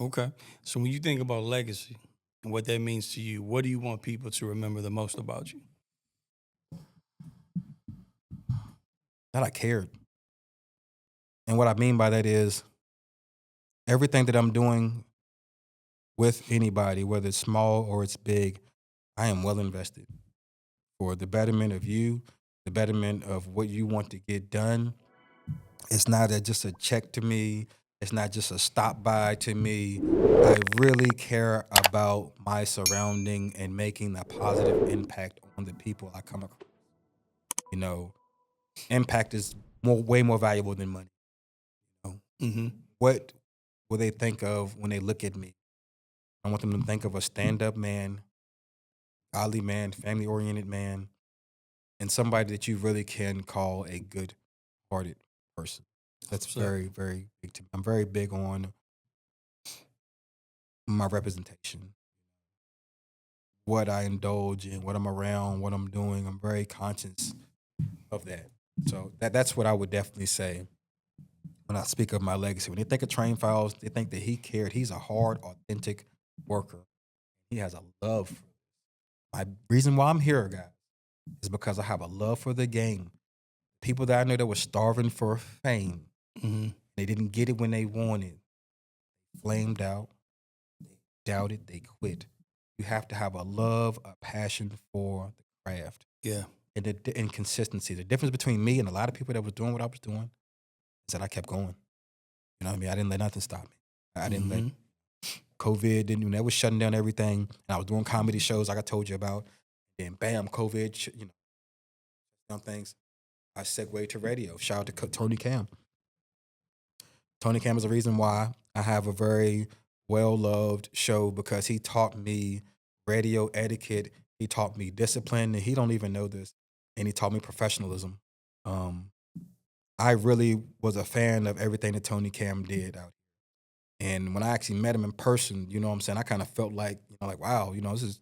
Okay. So when you think about legacy and what that means to you, what do you want people to remember the most about you? That I cared. And what I mean by that is everything that I'm doing with anybody, whether it's small or it's big, I am well invested for the betterment of you, the betterment of what you want to get done. It's not just a check to me. It's not just a stop by to me. I really care about my surrounding and making a positive impact on the people I come across. You know, impact is way more valuable than money. You know, Hmm. what will they think of when they look at me? I want them to think of a stand up man, godly man, family oriented man, and somebody that you really can call a good hearted person. That's That's what's up. very, very big to me. I'm very big on my representation, what I indulge in, what I'm around, what I'm doing. I'm very conscious of that. So that's what I would definitely say when I speak of my legacy. When they think of Train Files, they think that he cared. He's a hard, authentic worker. He has a love. My reason why I'm here, guys, is because I have a love for the game. People that I know that were starving for fame, Hmm. they didn't get it when they wanted, flamed out, they doubted, they quit. You have to have a love, a passion for the craft Yeah. and the inconsistency. The difference between me and a lot of people that was doing what I was doing is that I kept going. You know what I mean? I didn't let nothing stop me. I didn't let Hmm. COVID, didn't, when that was shutting down everything. And I was doing comedy shows like I told you about. And bam, COVID, some things. I segued to radio. Shout out to Tony Cam. Tony Cam is the reason why I have a very well loved show because he taught me radio etiquette. He taught me discipline, and he don't even know this. And he taught me professionalism. Um, I really was a fan of everything that Tony Cam did out here. And when I actually met him in person, you know what I'm saying, I kind of felt like, like, wow, this is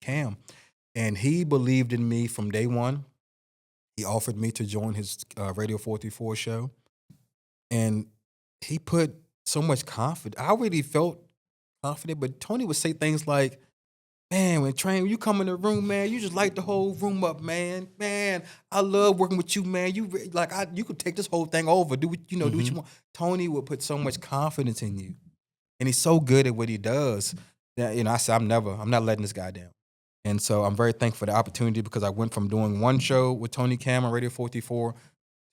Cam. And he believed in me from day one. He offered me to join his Radio 44 show. And he put so much confidence. I already felt confident, but Tony would say things like, "Man, when you come in the room, man, you just light the whole room up, man. Man, I love working with you, man. You could take this whole thing over. Do what Hmm. you want." Tony would put so much confidence in you, and he's so good at what he does that I said, I'm not letting this guy down. And so I'm very thankful for the opportunity because I went from doing one show with Tony Cam on Radio 44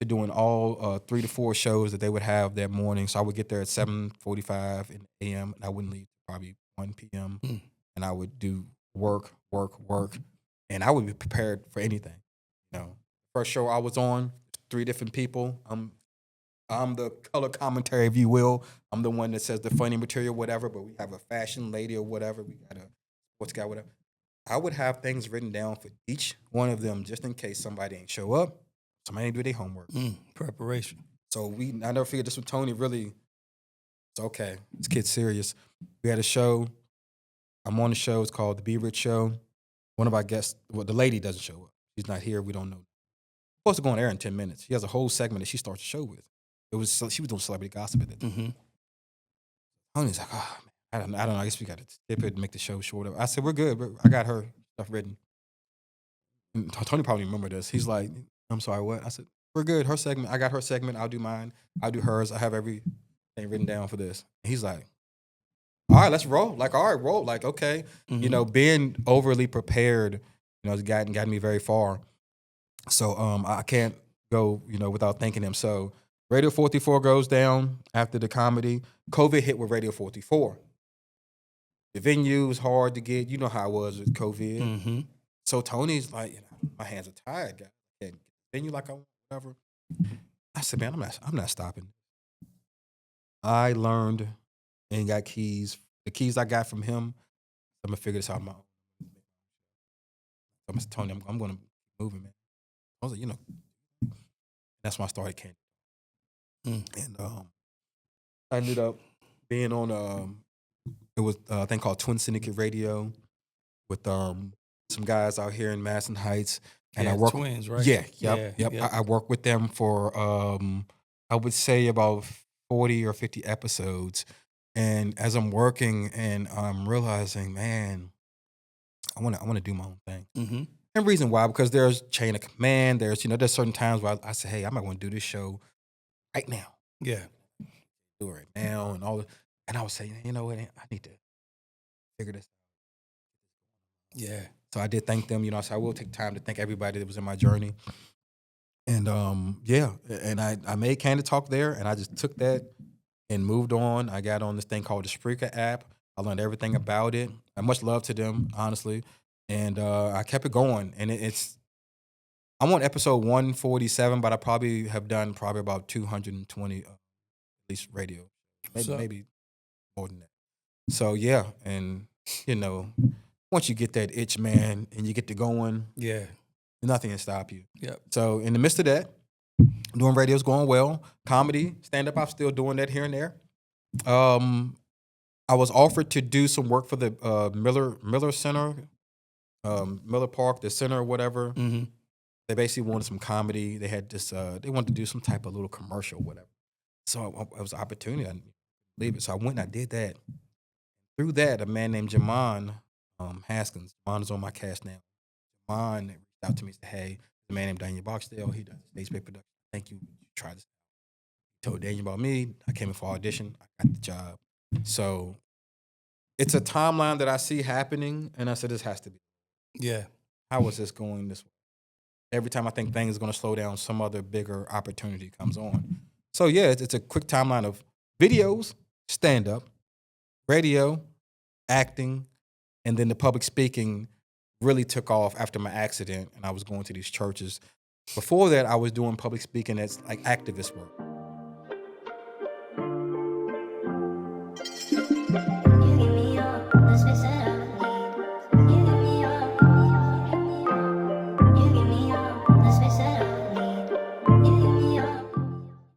to doing all 3 to 4 shows that they would have that morning. So I would get there at 7:45 in the a.m. and I wouldn't leave probably 1 p.m. And I would do work, work, work, and I would be prepared for anything. First show I was on, 3 different people. I'm the color commentary, if you will. I'm the one that says the funny material, whatever. But we have a fashion lady or whatever. We got a sports guy, whatever. I would have things written down for each one of them just in case somebody ain't show up, somebody ain't do their homework. Preparation. So I never figured this with Tony really, it's okay. This kid's serious. We had a show. I'm on the show. It's called The Be Rich Show. One of our guests, well, the lady doesn't show up. She's not here. We don't know. Supposed to go on air in 10 minutes. She has a whole segment that she starts the show with. She was doing celebrity gossip at that time. Hmm. Tony's like, oh, man, I don't know. I guess we got to skip it and make the show shorter. I said, we're good. I got her stuff written. And Tony probably remember this. He's like, I'm sorry, what? I said, we're good. Her segment. I got her segment. I'll do mine. I'll do hers. I have everything written down for this. And he's like, all right, let's roll. Like, all right, roll. Like, okay. Hmm. Being overly prepared, has gotten me very far. So I can't go, without thanking him. So Radio 44 goes down after the comedy. COVID hit with Radio 44. The venue was hard to get. You know how it was with COVID. Hmm. So Tony's like, my hands are tired, guys. I can't get the venue like I want, whatever. I said, man, I'm not stopping. I learned and got keys. The keys I got from him, I'm gonna figure this out on my own. I'm Tony, I'm gonna keep moving, man. I was like, that's when I started Candy. Mm. And I ended up being on it was a thing called Twin Syndicate Radio with some guys out here in Madison Heights. And I Yeah, work twins, right? yeah, Yeah, yep. yep. I worked with them for I would say about 40 or 50 episodes. And as I'm working and I'm realizing, man, I want to do my own thing. Mm-hmm. And reason why, because there's chain of command. There's certain times where I say, hey, I might want to do this show right now, Yeah. do it right now, and all. And I was saying, you know what, I need to figure this. Yeah. So I did thank them. So I will take time to thank everybody that was in my journey. And yeah, and I made Candid Talk there, and I just took that and moved on. I got on this thing called the Spreaker app. I learned everything about it. And much love to them, honestly. And I kept it going. And I'm on episode 147, but I probably have done about 220 at least radio, What's up? maybe more than that. So yeah, and you know, once you get that itch, man, and you get to going, Yeah. nothing can stop you. Yep. So in the midst of that, doing radio's going well. Comedy, stand up, I'm still doing that here and there. I was offered to do some work for the Miller Center, Miller Park, the center or whatever. Mm-hmm. They basically wanted some comedy. They had this. They wanted to do some type of little commercial, or whatever. So it was an opportunity. I didn't believe it. So I went and I did that. Through that, a man named Jamon Haskins. Jamon is on my cast now. Jamon reached out to me and said, "Hey, the man named Daniel Boxdale. He does stage play production. Thank you. Try this." Told Daniel about me. I came in for audition. I got the job. So it's a timeline that I see happening, and I said, "This has to be. Yeah. How is this going this way?" Every time I think things are going to slow down, some other bigger opportunity comes on. So yeah, it's a quick timeline of videos, stand up, radio, acting, and then the public speaking really took off after my accident, and I was going to these churches. Before that, I was doing public speaking as like activist work.